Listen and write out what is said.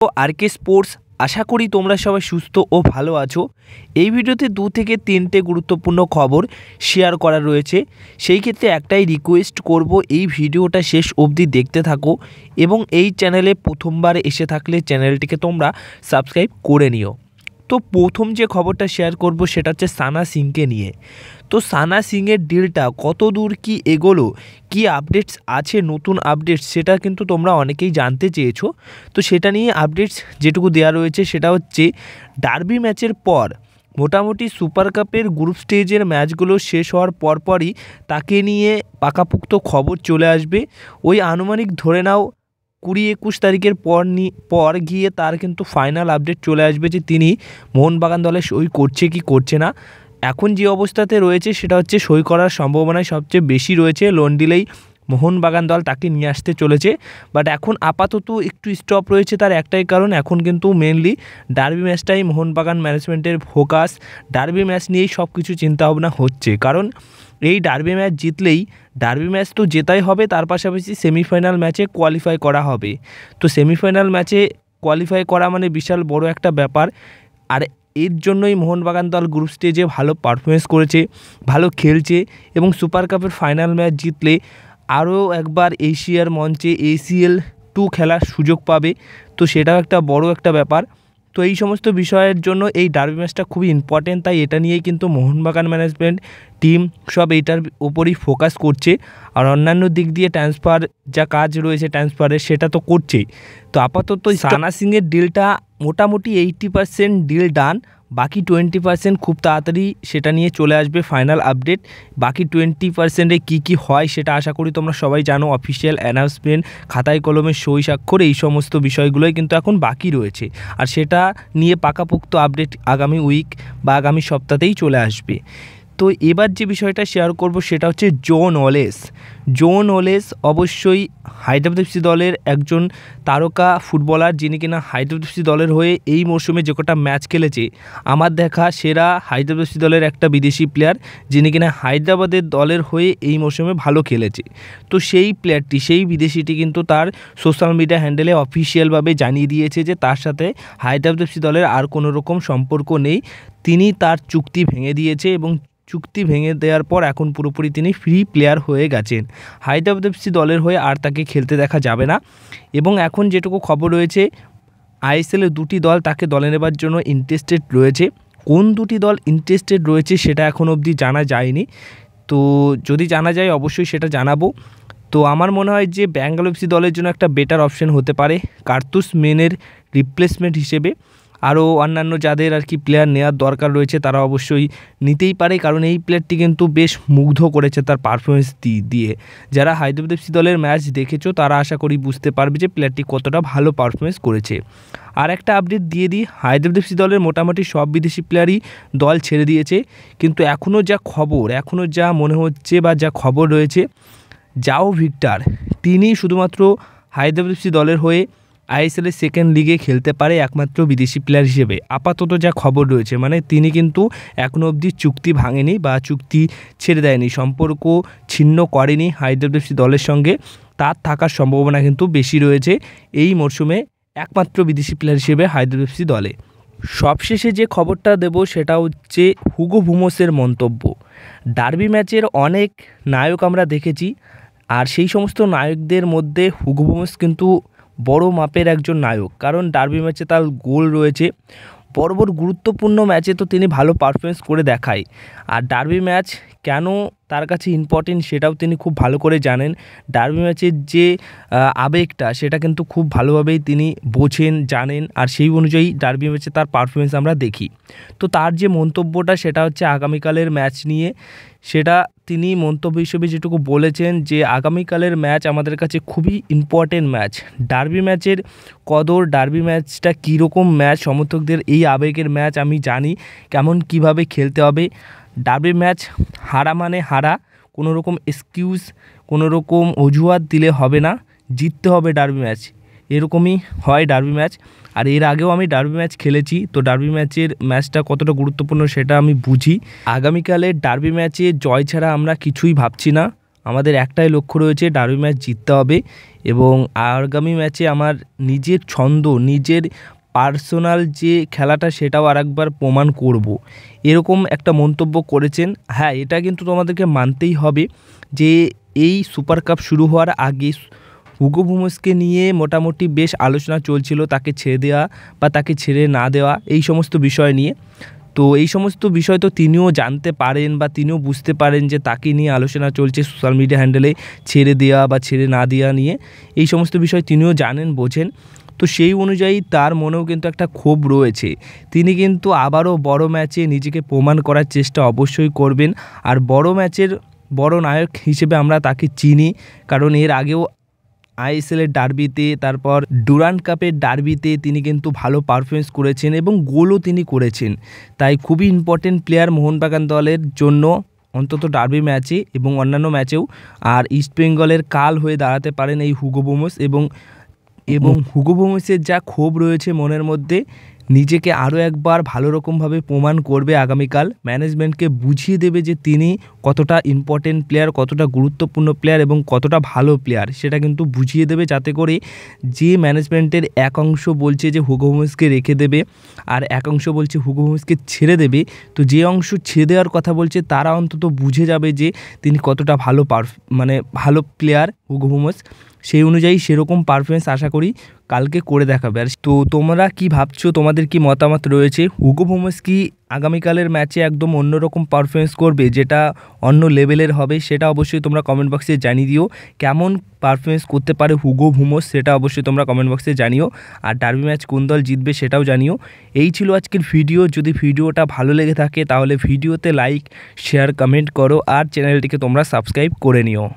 তো আরকে স্পোর্টস আশা করি তোমরা সবাই সুস্থ ও ভালো আছো। এই ভিডিওতে 2 থেকে 3টে গুরুত্বপূর্ণ খবর শেয়ার করা রয়েছে। সেই ক্ষেত্রে একটাই রিকোয়েস্ট করব, এই ভিডিওটা শেষ অবধি দেখতে থাকো এবং এই চ্যানেলে প্রথমবার এসে থাকলে চ্যানেলটিকে তোমরা সাবস্ক্রাইব করে নিও। তো প্রথম যে খবরটা শেয়ার করব সেটা হচ্ছে সানা সিংকে নিয়ে। তো সানা সিংয়ের ডিলটা কত দূর কি এগোলো, কি আপডেটস আছে, নতুন আপডেটস, সেটা কিন্তু তোমরা অনেকেই জানতে চেয়েছো। তো সেটা নিয়ে আপডেটস যেটুকু দেওয়া রয়েছে সেটা হচ্ছে ডার্বি ম্যাচের পর মোটামুটি সুপার কাপের গ্রুপ স্টেজের ম্যাচগুলো শেষ হওয়ার পরপরই তাকে নিয়ে পাকাপোক্ত খবর চলে আসবে। ওই আনুমানিক ধরে নাও 20-21 তারিখের পর গিয়ে তার কিন্তু ফাইনাল আপডেট চলে আসবে যে তিনি মোহনবাগান দলে সই করছে কি করছে না। এখন যে অবস্থাতে রয়েছে সেটা হচ্ছে সই করার সম্ভাবনাই সবচেয়ে বেশি রয়েছে। লোন ডিলেই মোহনবাগান দল তাকে নিয়ে আসতে চলেছে। বাট এখন আপাতত একটু স্টপ রয়েছে, তার একটাই কারণ, এখন কিন্তু মেনলি ডার্বি ম্যাচটাই মোহনবাগান ম্যানেজমেন্টের ফোকাস। ডার্বি ম্যাচ নিয়েই সব কিছু চিন্তাভাবনা হচ্ছে, কারণ এই ডার্বি ম্যাচ জিতলেই, ডার্বি ম্যাচ তো জেতাই হবে, তার পাশাপাশি সেমিফাইনাল ম্যাচে কোয়ালিফাই করা হবে। তো সেমিফাইনাল ম্যাচে কোয়ালিফাই করা মানে বিশাল বড় একটা ব্যাপার। আর এর জন্যই মোহনবাগান দল গ্রুপ স্টেজে ভালো পারফরমেন্স করেছে, ভালো খেলছে এবং সুপার কাপের ফাইনাল ম্যাচ জিতলে আরও একবার এশিয়ার মঞ্চে ACL 2 খেলার সুযোগ পাবে। তো সেটাও একটা বড় একটা ব্যাপার। তো এই সমস্ত বিষয়ের জন্য এই ডার্বি ম্যাচটা খুবই ইম্পর্টেন্ট, তাই এটা নিয়েই কিন্তু মোহনবাগান ম্যানেজমেন্ট টিম সব এইটার উপরই ফোকাস করছে। আর অন্যান্য দিক দিয়ে ট্রান্সফার যা কাজ রয়েছে ট্রান্সফারের, সেটা তো করছেই। তো আপাতত সানা সিংয়ের ডিলটা মোটামুটি 80% ডিল ডান, বাকি 20% খুব তাড়াতাড়ি সেটা নিয়ে চলে আসবে ফাইনাল আপডেট। বাকি 20%-এ কী হয় সেটা আশা করি তোমরা সবাই জানো। অফিসিয়াল অ্যানাউন্সমেন্ট, খাতায় কলমে সই স্বাক্ষর, এই সমস্ত বিষয়গুলোই কিন্তু এখন বাকি রয়েছে। আর সেটা নিয়ে পাকাপোক্ত আপডেট আগামী উইক বা আগামী সপ্তাহতেই চলে আসবে। তো এবার যে বিষয়টা শেয়ার করব সেটা হচ্ছে জন ওলেস অবশ্যই হায়দ্রাবাদ FC দলের একজন তারকা ফুটবলার, যিনি কিনা হায়দ্রাবাদ FC দলের হয়ে এই মরশুমে যে কটা ম্যাচ খেলেছে আমার দেখা সেরা হায়দ্রাবাদ FC দলের একটা বিদেশি প্লেয়ার, যিনি কিনা হায়দ্রাবাদের দলের হয়ে এই মরশুমে ভালো খেলেছে। তো সেই প্লেয়ারটি, সেই বিদেশিটি কিন্তু তার সোশ্যাল মিডিয়া হ্যান্ডেলে অফিসিয়ালভাবে জানিয়ে দিয়েছে যে তার সাথে হায়দ্রাবাদ FC দলের আর কোনো রকম সম্পর্ক নেই। তিনি তার চুক্তি ভেঙে দিয়েছে এবং চুক্তি ভেঙে দেওয়ার পর এখন পুরোপুরি তিনি ফ্রি প্লেয়ার হয়ে গেছেন। হায়দ্রাবাদ FC দলের হয়ে আর তাকে খেলতে দেখা যাবে না। এবং এখন যেটুকু খবর রয়েছে, ISL-এ 2টি দল তাকে দলে নেবার জন্য ইন্টারেস্টেড রয়েছে। কোন 2টি দল ইন্টারেস্টেড রয়েছে সেটা এখন অবধি জানা যায়নি। তো যদি জানা যায় অবশ্যই সেটা জানাবো। তো আমার মনে হয় যে ব্যাঙ্গালোর FC দলের জন্য একটা বেটার অপশন হতে পারে কার্তুস মেনের রিপ্লেসমেন্ট হিসেবে। আরও অন্যান্য যাদের আর কি প্লেয়ার নেওয়ার দরকার রয়েছে তারা অবশ্যই নিতেই পারে, কারণ এই প্লেয়ারটি কিন্তু বেশ মুগ্ধ করেছে তার পারফরমেন্স দিয়ে। যারা হায়দ্রাবাদ FC দলের ম্যাচ দেখেছো তারা আশা করি বুঝতে পারবে যে প্লেয়ারটি কতটা ভালো পারফরমেন্স করেছে। আর একটা আপডেট দিয়ে দিই, হায়দ্রাবাদ FC দলের মোটামুটি সব বিদেশি প্লেয়ারই দল ছেড়ে দিয়েছে, কিন্তু এখনও যা মনে হচ্ছে বা যা খবর রয়েছে, জাও ভিক্টর তিনি শুধুমাত্র হায়দ্রাবাদ FC দলের হয়ে ISL-এর সেকেন্ড লিগে খেলতে পারে একমাত্র বিদেশি প্লেয়ার হিসেবে, আপাতত যা খবর রয়েছে। মানে তিনি কিন্তু এখনও অবধি চুক্তি ভাঙেনি বা চুক্তি ছেড়ে দেয়নি, সম্পর্ক ছিন্ন করেনি হায়দ্রাবাদ FC দলের সঙ্গে। তার থাকার সম্ভাবনা কিন্তু বেশি রয়েছে এই মরশুমে একমাত্র বিদেশি প্লেয়ার হিসেবে হায়দ্রাবাদ FC দলে। সবশেষে যে খবরটা দেব সেটা হচ্ছে হুগো বুমোসের মন্তব্য। ডার্বি ম্যাচের অনেক নায়ক আমরা দেখেছি, আর সেই সমস্ত নায়কদের মধ্যে হুগো বুমোস কিন্তু বড় মাপের একজন নায়ক, কারণ ডার্বি ম্যাচে তার গোল রয়েছে। বড় গুরুত্বপূর্ণ ম্যাচে তো তিনি ভালো পারফরমেন্স করে দেখায়। আর ডার্বি ম্যাচ কেন তার কাছে ইম্পর্টেন্ট সেটাও তিনি খুব ভালো করে জানেন। ডার্বি ম্যাচের যে আবেগটা সেটা কিন্তু খুব ভালোভাবেই তিনি বোঝেন, জানেন, আর সেই অনুযায়ী ডার্বি ম্যাচে তার পারফরমেন্স আমরা দেখি। তো তার যে মন্তব্যটা সেটা হচ্ছে আগামীকালের ম্যাচ নিয়ে। সেটা তিনি মন্তব্য হিসেবে যেটুকু বলেছেন যে আগামীকালের ম্যাচ আমাদের কাছে খুবই ইম্পর্টেন্ট ম্যাচ। ডার্বি ম্যাচের কদর, ডার্বি ম্যাচটা কীরকম ম্যাচ, সমর্থকদের এই আবেগের ম্যাচ আমি জানি কিভাবে খেলতে হবে। ডার্বি ম্যাচ হারা মানে হারা, কোনো রকম এক্সকিউজ, কোনো রকম অজুহাত দিলে হবে না, জিততে হবে ডার্বি ম্যাচ। এরকমই হয় ডার্বি ম্যাচ। আর এর আগেও আমি ডার্বি ম্যাচ খেলেছি, তো ডার্বি ম্যাচটা কতটা গুরুত্বপূর্ণ সেটা আমি বুঝি। আগামীকালের ডার্বি ম্যাচে জয় ছাড়া আমরা কিছুই ভাবছি না, আমাদের একটাই লক্ষ্য রয়েছে, ডার্বি ম্যাচ জিততে হবে এবং আগামী ম্যাচে আমার নিজের ছন্দ, নিজের পার্সোনাল যে খেলাটা সেটাও আরেকবার প্রমাণ করব, এরকম একটা মন্তব্য করেছেন। হ্যাঁ, এটা কিন্তু তোমাদেরকে মানতেই হবে যে এই সুপার কাপ শুরু হওয়ার আগে হুগো বুমসকে নিয়ে মোটামুটি বেশ আলোচনা চলছিল, তাকে ছেড়ে দেওয়া বা তাকে ছেড়ে না দেওয়া, এই সমস্ত বিষয় নিয়ে। তো এই সমস্ত বিষয় তো তিনিও জানতে পারেন বা তিনিও বুঝতে পারেন যে তাকে নিয়ে আলোচনা চলছে সোশ্যাল মিডিয়া হ্যান্ডেলে, ছেড়ে দেওয়া বা ছেড়ে না দেওয়া নিয়ে, এই সমস্ত বিষয় তিনিও জানেন, বোঝেন। তো সেই অনুযায়ী তার মনেও কিন্তু একটা ক্ষোভ রয়েছে। তিনি কিন্তু আবারও বড় ম্যাচে নিজেকে প্রমাণ করার চেষ্টা অবশ্যই করবেন। আর বড় ম্যাচের বড় নায়ক হিসেবে আমরা তাকে চিনি, কারণ এর আগেও আইএসএলের ডার্বিতে, তারপর ডুরান্ড কাপের ডার্বিতে তিনি কিন্তু ভালো পারফরমেন্স করেছেন এবং গোলও তিনি করেছেন। তাই খুবই ইম্পর্টেন্ট প্লেয়ার মোহনবাগান দলের জন্য, অন্তত ডার্বি ম্যাচে এবং অন্যান্য ম্যাচেও। আর ইস্টবেঙ্গলের কাল হয়ে দাঁড়াতে পারেন এই হুগো বুমস, এবং হুগো বুমসের যা ক্ষোভ রয়েছে মনের মধ্যে, নিজেকে আরও একবার ভালো রকমভাবে প্রমাণ করবে আগামীকাল, ম্যানেজমেন্টকে বুঝিয়ে দেবে যে তিনি কতটা ইম্পর্টেন্ট প্লেয়ার, কতটা গুরুত্বপূর্ণ প্লেয়ার এবং কতটা ভালো প্লেয়ার, সেটা কিন্তু বুঝিয়ে দেবে, যাতে করে যে ম্যানেজমেন্টের এক অংশ বলছে যে হুগো বুমসকে রেখে দেবে আর এক অংশ বলছে হুগো বুমসকে ছেড়ে দেবে, তো যে অংশ ছেড়ে দেওয়ার কথা বলছে তারা অন্তত বুঝে যাবে যে তিনি কতটা ভালো ভালো প্লেয়ার হুগো বুমস। সেই অনুযায়ী সেরকম পারফরমেন্স আশা করি কালকে করে দেখাবে। আর তো তোমরা কি ভাবছো, তোমাদের কি মতামত রয়েছে? হুগো বুমস কি আগামীকালের ম্যাচে একদম অন্যরকম পারফরমেন্স করবে, যেটা অন্য লেভেলের হবে? সেটা অবশ্যই তোমরা কমেন্ট বক্সে জানিয়ে দিও। কেমন পারফরমেন্স করতে পারে হুগো বুমস সেটা অবশ্যই তোমরা কমেন্ট বক্সে জানিও। আর ডার্বি ম্যাচ কোন দল জিতবে সেটাও জানিও। এই ছিল আজকের ভিডিও। যদি ভিডিওটা ভালো লেগে থাকে তাহলে ভিডিওতে লাইক, শেয়ার, কমেন্ট করো আর চ্যানেলটিকে তোমরা সাবস্ক্রাইব করে নিও।